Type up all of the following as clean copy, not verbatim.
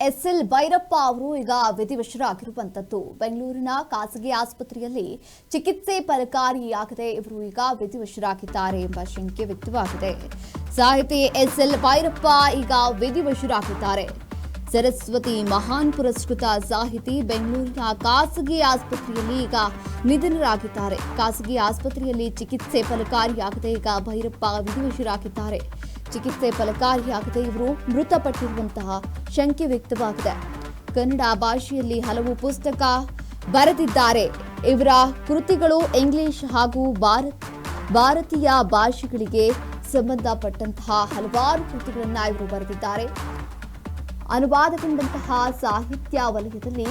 SL Bhyrappa ಅವರು ಈಗ ವಿಧಿವಶರಾಗಿರುವಂತದ್ದು. ಬೆಂಗಳೂರಿನ ಖಾಸಗಿ ಆಸ್ಪತ್ರೆಯಲ್ಲಿ ಚಿಕಿತ್ಸೆ ಫಲಕಾರಿಯಾಗದೆ ಇವರು ಈಗ ವಿಧಿವಶರಾಗಿದ್ದಾರೆ ಎಂಬ ಶಂಕೆ ವ್ಯಕ್ತವಾಗಿದೆ. ಸಾಹಿತಿ ಎಸ್ಎಲ್ ಭೈರಪ್ಪ ಈಗ ವಿಧಿವಶರಾಗಿದ್ದಾರೆ. ಸರಸ್ವತಿ ಮಹಾನ್ ಪುರಸ್ಕೃತ ಸಾಹಿತಿ ಬೆಂಗಳೂರಿನ ಖಾಸಗಿ ಆಸ್ಪತ್ರೆಯಲ್ಲಿ ಈಗ ನಿಧನರಾಗಿದ್ದಾರೆ. ಖಾಸಗಿ ಆಸ್ಪತ್ರೆಯಲ್ಲಿ ಚಿಕಿತ್ಸೆ ಫಲಕಾರಿಯಾಗದೆ ಈಗ ಭೈರಪ್ಪ ವಿಧಿವಶರಾಗಿದ್ದಾರೆ. ಚಿಕಿತ್ಸೆ ಫಲಕಾರಿಯಾಗದೆ ಇವರು ಮೃತಪಟ್ಟಿರುವಂತಹ ಶಂಕೆ ವ್ಯಕ್ತವಾಗಿದೆ. ಕನ್ನಡ ಭಾಷೆಯಲ್ಲಿ ಹಲವು ಪುಸ್ತಕ ಬರೆದಿದ್ದಾರೆ. ಇವರ ಕೃತಿಗಳು ಇಂಗ್ಲಿಷ್ ಹಾಗೂ ಭಾರತೀಯ ಭಾಷೆಗಳಿಗೆ ಸಂಬಂಧಪಟ್ಟಂತಹ ಹಲವಾರು ಕೃತಿಗಳನ್ನು ಇವರು ಬರೆದಿದ್ದಾರೆ. ಅನುವಾದಗೊಂಡಂತಹ ಸಾಹಿತ್ಯ ವಲಯದಲ್ಲಿ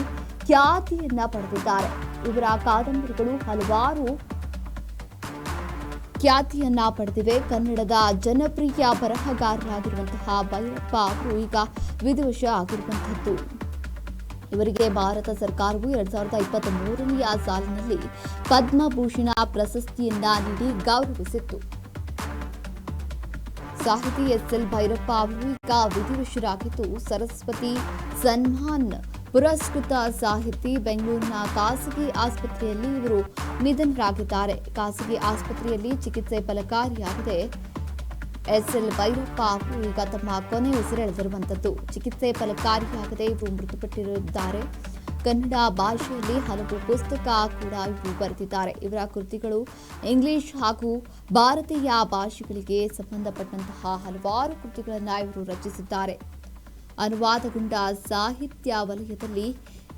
ಖ್ಯಾತಿಯನ್ನ ಪಡೆದಿದ್ದಾರೆ. ಇವರ ಕಾದಂಬರಿಗಳು ಹಲವಾರು ಖ್ಯಾತಿಯನ್ನ ಪಡೆದಿವೆ. ಕನ್ನಡದ ಜನಪ್ರಿಯ ಬರಹಗಾರರಾಗಿರುವಂತಹ ಭೈರಪ್ಪ ಅವರು ಈಗ ವಿಧಿವಶ ಆಗಿರುವಂತದ್ದು. ಇವರಿಗೆ ಭಾರತ ಸರ್ಕಾರವು 2023ನೇ ಸಾಲಿನಲ್ಲಿ ಪದ್ಮಭೂಷಣ ಪ್ರಶಸ್ತಿಯನ್ನ ನೀಡಿ ಗೌರವಿಸಿತ್ತು. ಸಾಹಿತಿ ಎಸ್ಎಲ್ ಭೈರಪ್ಪ ಅವರು ಈಗ ವಿಧಿವಶರಾಗಿದ್ದು, ಸರಸ್ವತಿ ಸನ್ಮಾನ್ ಪುರಸ್ಕೃತ ಸಾಹಿತಿ ಬೆಂಗಳೂರಿನ ಖಾಸಗಿ ಆಸ್ಪತ್ರೆಯಲ್ಲಿ ಇವರು ನಿಧನರಾಗಿದ್ದಾರೆ. ಖಾಸಗಿ ಆಸ್ಪತ್ರೆಯಲ್ಲಿ ಚಿಕಿತ್ಸೆ ಫಲಕಾರಿಯಾಗದೆ ಎಸ್ಎಲ್ ಭೈರಪ್ಪ ಅವರು ಈಗ ತಮ್ಮ ಕೊನೆ ಉಸಿರೆಳೆದಿರುವಂತದ್ದು. ಚಿಕಿತ್ಸೆ ಫಲಕಾರಿಯಾಗದೆ ಇವರು ಮೃತಪಟ್ಟಿರುತ್ತಾರೆ. ಕನ್ನಡ ಭಾಷೆಯಲ್ಲಿ ಹಲವು ಪುಸ್ತಕ ಕೂಡ ಇವರು ಬರೆದಿದ್ದಾರೆ. ಇವರ ಕೃತಿಗಳು ಇಂಗ್ಲಿಷ್ ಹಾಗೂ ಭಾರತೀಯ ಭಾಷೆಗಳಿಗೆ ಸಂಬಂಧಪಟ್ಟಂತಹ ಹಲವಾರು ಕೃತಿಗಳನ್ನು ಇವರು ರಚಿಸಿದ್ದಾರೆ. ಅನುವಾದಗೊಂಡ ಸಾಹಿತ್ಯ ವಲಯದಲ್ಲಿ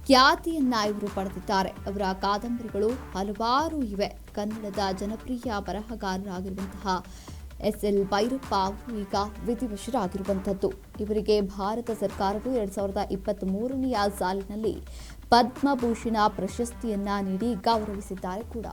ಖ್ಯಾತಿಯನ್ನ ಇವರು ಪಡೆದಿದ್ದಾರೆ. ಅವರ ಕಾದಂಬರಿಗಳು ಹಲವಾರು ಇವೆ. ಕನ್ನಡದ ಜನಪ್ರಿಯ ಬರಹಗಾರರಾಗಿರುವಂತಹ ಎಸ್ಎಲ್ ಭೈರಪ್ಪ ಅವರು ಈಗ ವಿಧಿವಶರಾಗಿರುವಂತದ್ದು. ಇವರಿಗೆ ಭಾರತ ಸರ್ಕಾರವು 2023ನೇ ಸಾಲಿನಲ್ಲಿ ಪದ್ಮಭೂಷಣ ಪ್ರಶಸ್ತಿಯನ್ನ ನೀಡಿ ಗೌರವಿಸಿದ್ದಾರೆ ಕೂಡ.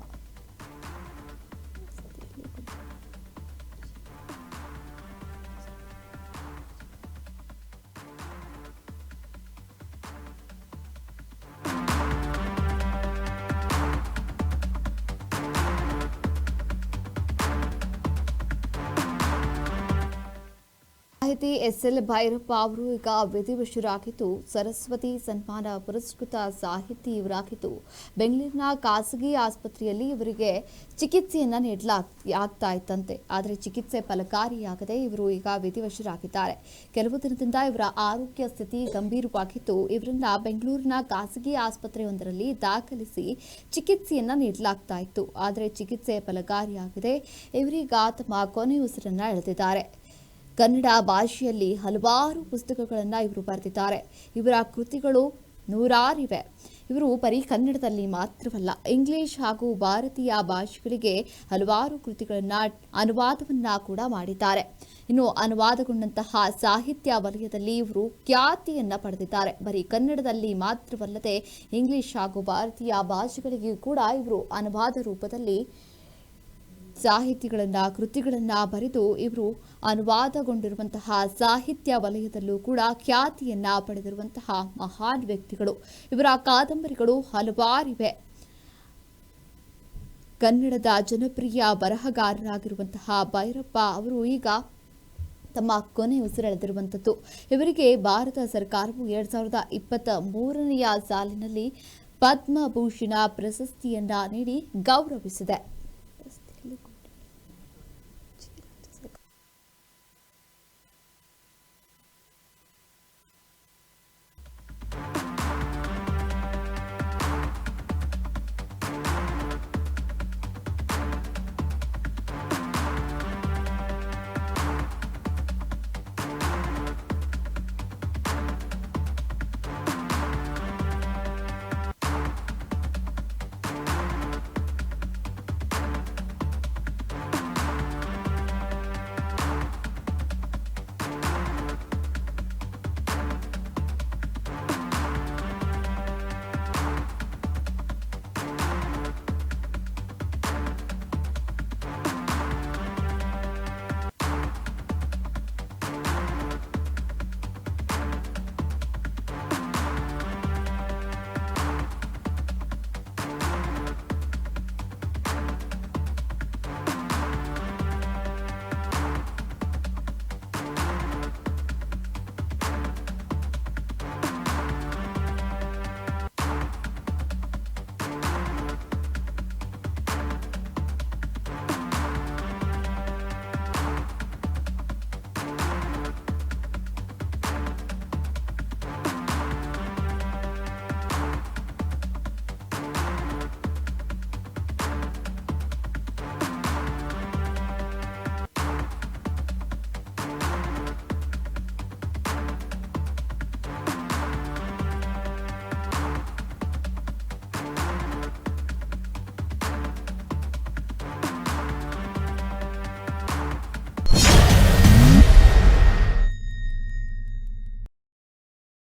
ಸಾಹಿತಿ ಎಸ್ಎಲ್ ಭೈರಪ್ಪ ಅವರು ಈಗ ವಿಧಿವಶರಾಗಿದ್ದು, ಸರಸ್ವತಿ ಸನ್ಮಾನ ಪುರಸ್ಕೃತ ಸಾಹಿತಿ ಇವರಾಗಿದ್ದು, ಬೆಂಗಳೂರಿನ ಖಾಸಗಿ ಆಸ್ಪತ್ರೆಯಲ್ಲಿ ಇವರಿಗೆ ಚಿಕಿತ್ಸೆಯನ್ನ ನೀಡಲಾಗ್ತಾ ಇತ್ತಂತೆ. ಆದರೆ ಚಿಕಿತ್ಸೆ ಫಲಕಾರಿಯಾಗದೆ ಇವರು ಈಗ ವಿಧಿವಶರಾಗಿದ್ದಾರೆ. ಕೆಲವು ದಿನದಿಂದ ಇವರ ಆರೋಗ್ಯ ಸ್ಥಿತಿ ಗಂಭೀರವಾಗಿದ್ದು, ಇವರನ್ನ ಬೆಂಗಳೂರಿನ ಖಾಸಗಿ ಆಸ್ಪತ್ರೆಯೊಂದರಲ್ಲಿ ದಾಖಲಿಸಿ ಚಿಕಿತ್ಸೆಯನ್ನ ನೀಡಲಾಗ್ತಾ ಇತ್ತು. ಆದರೆ ಚಿಕಿತ್ಸೆ ಫಲಕಾರಿಯಾಗದೆ ಇವರೀಗ ತಮ್ಮ ಕೊನೆಯುಸಿರನ್ನ ಎಳೆದಿದ್ದಾರೆ. ಕನ್ನಡ ಭಾಷೆಯಲ್ಲಿ ಹಲವಾರು ಪುಸ್ತಕಗಳನ್ನು ಇವರು ಬರೆದಿದ್ದಾರೆ. ಇವರ ಕೃತಿಗಳು ನೂರಾರಿವೆ. ಇವರು ಬರೀ ಕನ್ನಡದಲ್ಲಿ ಮಾತ್ರವಲ್ಲ, ಇಂಗ್ಲಿಷ್ ಹಾಗೂ ಭಾರತೀಯ ಭಾಷೆಗಳಿಗೆ ಹಲವಾರು ಕೃತಿಗಳನ್ನು ಅನುವಾದವನ್ನ ಕೂಡ ಮಾಡಿದ್ದಾರೆ. ಇನ್ನು ಅನುವಾದಗೊಂಡಂತಹ ಸಾಹಿತ್ಯ ವಲಯದಲ್ಲಿ ಇವರು ಖ್ಯಾತಿಯನ್ನ ಪಡೆದಿದ್ದಾರೆ. ಬರೀ ಕನ್ನಡದಲ್ಲಿ ಮಾತ್ರವಲ್ಲದೆ ಇಂಗ್ಲಿಷ್ ಹಾಗೂ ಭಾರತೀಯ ಭಾಷೆಗಳಿಗೂ ಕೂಡ ಇವರು ಅನುವಾದ ರೂಪದಲ್ಲಿ ಕೃತಿಗಳನ್ನ ಬರೆದು ಇವರು ಅನುವಾದಗೊಂಡಿರುವಂತಹ ಸಾಹಿತ್ಯ ವಲಯದಲ್ಲೂ ಕೂಡ ಖ್ಯಾತಿಯನ್ನ ಪಡೆದಿರುವಂತಹ ಮಹಾನ್ ವ್ಯಕ್ತಿಗಳು. ಇವರ ಕಾದಂಬರಿಗಳು ಹಲವಾರಿವೆ. ಕನ್ನಡದ ಜನಪ್ರಿಯ ಬರಹಗಾರರಾಗಿರುವಂತಹ ಭೈರಪ್ಪ ಅವರು ಈಗ ತಮ್ಮ ಕೊನೆ ಉಸಿರೆಳೆದಿರುವಂತದ್ದು. ಇವರಿಗೆ ಭಾರತ ಸರ್ಕಾರವು 2023ನೇ ಸಾಲಿನಲ್ಲಿ ಪದ್ಮಭೂಷಣ ಪ್ರಶಸ್ತಿಯನ್ನ ನೀಡಿ ಗೌರವಿಸಿದೆ.